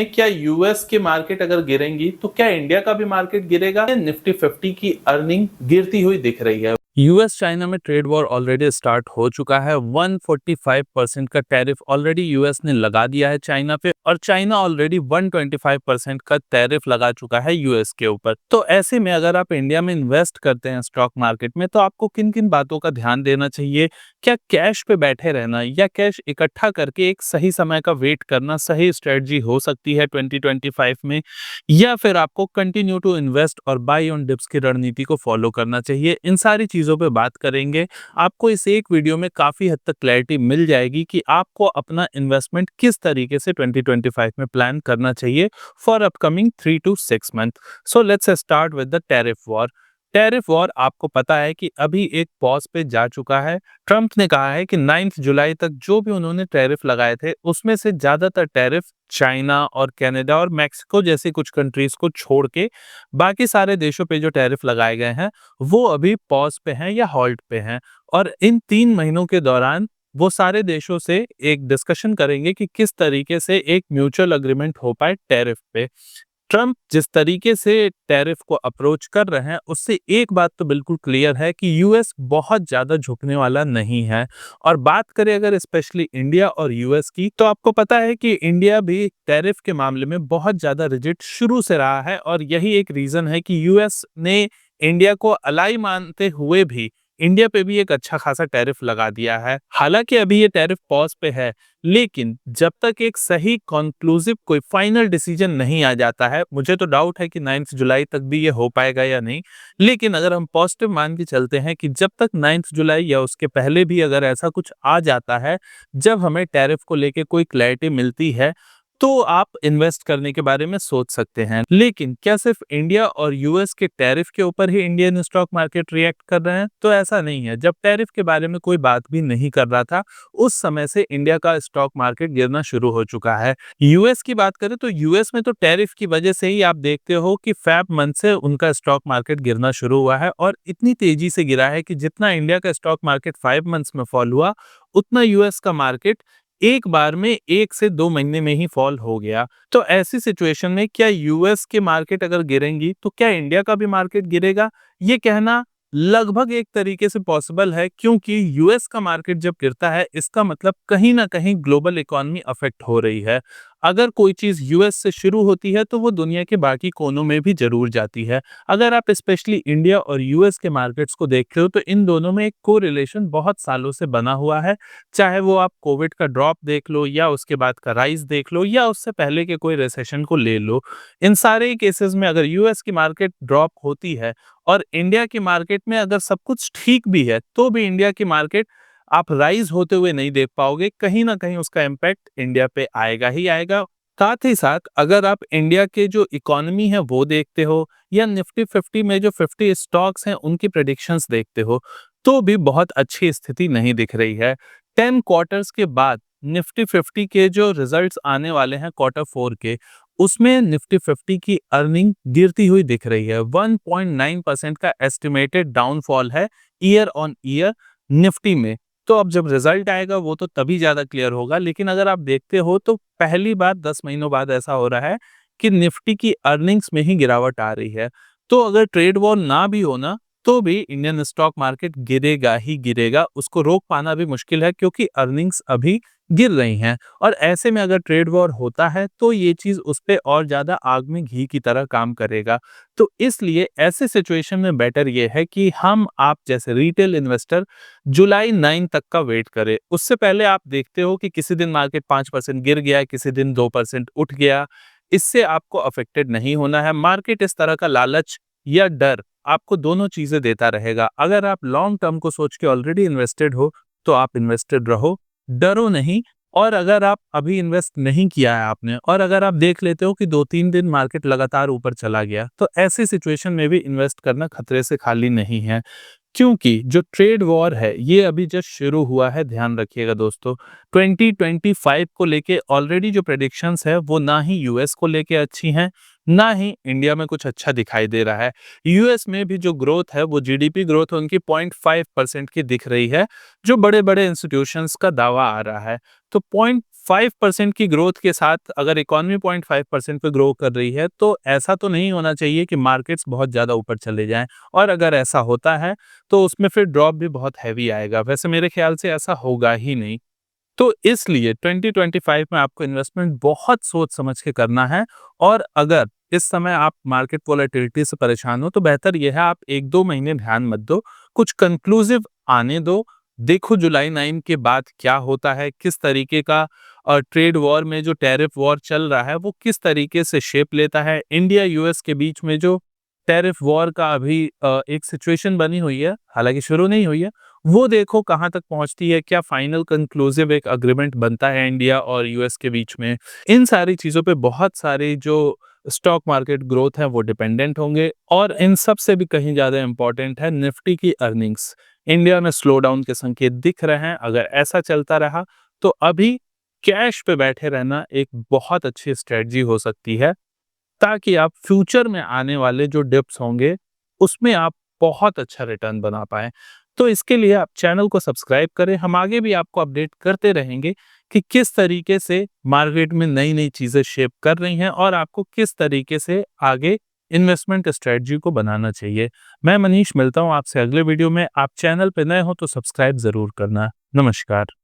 क्या यूएस की मार्केट अगर गिरेंगी तो क्या इंडिया का भी मार्केट गिरेगा? निफ्टी 50 की अर्निंग गिरती हुई दिख रही है। यूएस चाइना में ट्रेड वॉर ऑलरेडी स्टार्ट हो चुका है। 145% का टैरिफ ऑलरेडी यूएस ने लगा दिया है चाइना पे, और चाइना ऑलरेडी 125% का टैरिफ लगा चुका है यूएस के ऊपर। तो ऐसे में अगर आप इंडिया में इन्वेस्ट करते हैं स्टॉक मार्केट में, तो आपको किन किन बातों का ध्यान देना चाहिए? क्या कैश पे बैठे रहना या कैश इकट्ठा करके एक सही समय का वेट करना सही स्ट्रेटजी हो सकती है 2025 में, या फिर आपको कंटिन्यू टू इन्वेस्ट और बाय ऑन डिप्स की रणनीति को फॉलो करना चाहिए? इन सारी चीजों पे बात करेंगे। आपको इस एक वीडियो में काफी हद तक क्लैरिटी मिल जाएगी कि आपको अपना इन्वेस्टमेंट किस तरीके से 2025 में प्लान करना चाहिए for upcoming 3 to 6 month. So let's start with the tariff war. Tariff war आपको पता है कि अभी एक पॉज पे जा चुका है। ट्रंप ने कहा है कि 9 जुलाई तक जो भी उन्होंने टैरिफ लगाए थे, उसमें से ज्यादातर टैरिफ चाइना और कनाडा और मैक्सिको जैसी कुछ कंट्रीज को छोड़ के बाकी सारे देशों पे जो टैरिफ लगाए गए हैं, वो अभी पॉज पे हैं या हॉल्ट पे हैं। और इन 3 महीनों के दौरान वो सारे देशों से एक डिस्कशन करेंगे कि किस तरीके से एक म्यूचुअल अग्रीमेंट हो पाए टैरिफ पे। ट्रंप जिस तरीके से टैरिफ को अप्रोच कर रहे हैं, उससे एक बात तो बिल्कुल क्लियर है कि यूएस बहुत ज्यादा झुकने वाला नहीं है। और बात करें अगर स्पेशली इंडिया और यूएस की, तो आपको पता है कि इंडिया भी टैरिफ के मामले में बहुत ज्यादा रिजिड शुरू से रहा है, और यही एक रीजन है कि यूएस ने इंडिया को अलाई मानते हुए भी इंडिया पे भी एक अच्छा खासा टैरिफ लगा दिया है। हालांकि अभी ये टैरिफ पॉज पे है, लेकिन जब तक एक सही कंक्लूसिव कोई फाइनल डिसीजन नहीं आ जाता है, मुझे तो डाउट है कि 9 जुलाई तक भी ये हो पाएगा या नहीं। लेकिन अगर हम पॉजिटिव मान के चलते हैं कि जब तक 9 जुलाई या उसके पहले भी अगर ऐसा कुछ आ जाता है, जब हमें टैरिफ को लेके कोई क्लैरिटी मिलती है, तो आप इन्वेस्ट करने के बारे में सोच सकते हैं। लेकिन क्या सिर्फ इंडिया और यूएस के टैरिफ के ऊपर ही इंडियन स्टॉक मार्केट रिएक्ट कर रहे हैं? तो ऐसा नहीं है। जब टैरिफ के बारे में कोई बात भी नहीं कर रहा था, उस समय से इंडिया का स्टॉक मार्केट गिरना शुरू हो चुका है। यूएस की बात करें तो यूएस में तो टैरिफ की वजह से ही आप देखते हो कि फेब मंथ से उनका स्टॉक मार्केट गिरना शुरू हुआ है, और इतनी तेजी से गिरा है कि जितना इंडिया का स्टॉक मार्केट 5 मंथ्स में फॉल हुआ, उतना यूएस का मार्केट एक बार में 1 से 2 महीने में ही फॉल हो गया। तो ऐसी सिचुएशन में क्या यूएस के मार्केट अगर गिरेंगी तो क्या इंडिया का भी मार्केट गिरेगा? ये कहना लगभग एक तरीके से पॉसिबल है, क्योंकि यूएस का मार्केट जब गिरता है, इसका मतलब कहीं ना कहीं ग्लोबल इकोनॉमी अफेक्ट हो रही है। अगर कोई चीज यूएस से शुरू होती है तो वो दुनिया के बाकी कोनों में भी जरूर जाती है। अगर आप स्पेशली इंडिया और यूएस के मार्केट्स को देखते हो, तो इन दोनों में एक कोरिलेशन बहुत सालों से बना हुआ है। चाहे वो आप कोविड का ड्रॉप देख लो, या उसके बाद का राइज देख लो, या उससे पहले के कोई रिसेशन को ले लो, इन सारे केसेस में अगर यूएस की मार्केट ड्रॉप होती है और इंडिया की मार्केट में अगर सब कुछ ठीक भी है, तो भी इंडिया की मार्केट आप राइज होते हुए नहीं देख पाओगे। कहीं ना कहीं उसका इम्पैक्ट इंडिया पे आएगा ही आएगा। साथ ही साथ अगर आप इंडिया के जो इकोनॉमी है वो देखते हो, या निफ्टी 50 में जो 50 स्टॉक्स हैं उनकी प्रेडिक्शंस देखते हो, तो भी बहुत अच्छी स्थिति नहीं दिख रही है। 10 क्वार्टर्स के बाद निफ्टी 50 के जो रिजल्ट्स आने वाले हैं Q4 के, उसमें निफ्टी 50 की अर्निंग गिरती हुई दिख रही है। 1.9% का एस्टिमेटेड डाउनफॉल है ईयर ऑन ईयर निफ्टी में। तो अब जब रिजल्ट आएगा वो तो तभी ज्यादा क्लियर होगा, लेकिन अगर आप देखते हो तो पहली बार 10 महीनों बाद ऐसा हो रहा है कि निफ्टी की अर्निंग्स में ही गिरावट आ रही है। तो अगर ट्रेड वॉर ना भी होना, तो भी इंडियन स्टॉक मार्केट गिरेगा ही गिरेगा। उसको रोक पाना भी मुश्किल है, क्योंकि अर्निंग्स अभी गिर रही हैं। और ऐसे में अगर ट्रेड वॉर होता है तो ये चीज उस पर और ज्यादा आग में घी की तरह काम करेगा। तो इसलिए ऐसे सिचुएशन में बेटर ये है कि हम आप जैसे रिटेल इन्वेस्टर जुलाई 9 तक का वेट करें। उससे पहले आप देखते हो कि किसी दिन मार्केट 5% गिर गया, किसी दिन 2% उठ गया, इससे आपको अफेक्टेड नहीं होना है। मार्केट इस तरह का लालच या डर आपको दोनों चीजें देता रहेगा। अगर आप लॉन्ग टर्म को सोच के ऑलरेडी इन्वेस्टेड हो, तो आप इन्वेस्टेड रहो, डरो नहीं। और अगर आप अभी इन्वेस्ट नहीं किया है आपने, और अगर आप देख लेते हो कि 2-3 दिन मार्केट लगातार ऊपर चला गया, तो ऐसी सिचुएशन में भी इन्वेस्ट करना खतरे से खाली नहीं है। क्योंकि जो ट्रेड वॉर है ये अभी जस्ट शुरू हुआ है, ध्यान रखिएगा दोस्तों। 2025 को लेके ऑलरेडी जो प्रेडिक्शंस है वो ना ही यूएस को लेके अच्छी हैं, ना ही इंडिया में कुछ अच्छा दिखाई दे रहा है। यूएस में भी जो ग्रोथ है वो जीडीपी ग्रोथ उनकी 0.5% की दिख रही है, जो बड़े बड़े इंस्टीट्यूशंस का दावा आ रहा है। तो 5% की ग्रोथ के साथ अगर इकोनॉमी 0.5% पे ग्रो कर रही है, तो ऐसा तो नहीं होना चाहिए कि मार्केट्स बहुत ज़्यादा ऊपर चले जाएँ, और अगर ऐसा होता है, तो उसमें फिर ड्रॉप भी बहुत हैवी आएगा। वैसे मेरे ख्याल से ऐसा होगा ही नहीं। तो इसलिए 2025 में आपको इन्वेस्टमेंट बहुत सोच समझ के करना है, और अगर इस समय आप मार्केट वोलेटिलिटी से परेशान हो, तो बेहतर यह है आप 1-2 महीने ध्यान मत दो, कुछ कंक्लूसिव आने दो। देखो जुलाई 9 के बाद क्या होता है, किस तरीके का ट्रेड वॉर में जो टैरिफ वॉर चल रहा है वो किस तरीके से शेप लेता है। इंडिया यूएस के बीच में जो टैरिफ वॉर का अभी एक सिचुएशन बनी हुई है, हालांकि शुरू नहीं हुई है, वो देखो कहाँ तक पहुंचती है, क्या फाइनल कंक्लूसिव एक अग्रीमेंट बनता है इंडिया और यूएस के बीच में। इन सारी चीजों पे बहुत सारी जो स्टॉक मार्केट ग्रोथ है वो डिपेंडेंट होंगे, और इन सब से भी कहीं ज्यादा इंपॉर्टेंट है निफ्टी की अर्निंग्स। इंडिया में स्लो डाउन के संकेत दिख रहे हैं, अगर ऐसा चलता रहा तो अभी कैश पे बैठे रहना एक बहुत अच्छी स्ट्रेटजी हो सकती है, ताकि आप फ्यूचर में आने वाले जो डिप्स होंगे उसमें आप बहुत अच्छा रिटर्न बना पाएं। तो इसके लिए आप चैनल को सब्सक्राइब करें, हम आगे भी आपको अपडेट करते रहेंगे कि किस तरीके से मार्केट में नई नई चीजें शेप कर रही हैं और आपको किस तरीके से आगे इन्वेस्टमेंट स्ट्रेटजी को बनाना चाहिए। मैं मनीष मिलता हूं आपसे अगले वीडियो में। आप चैनल पे नए हो तो सब्सक्राइब जरूर करना। नमस्कार।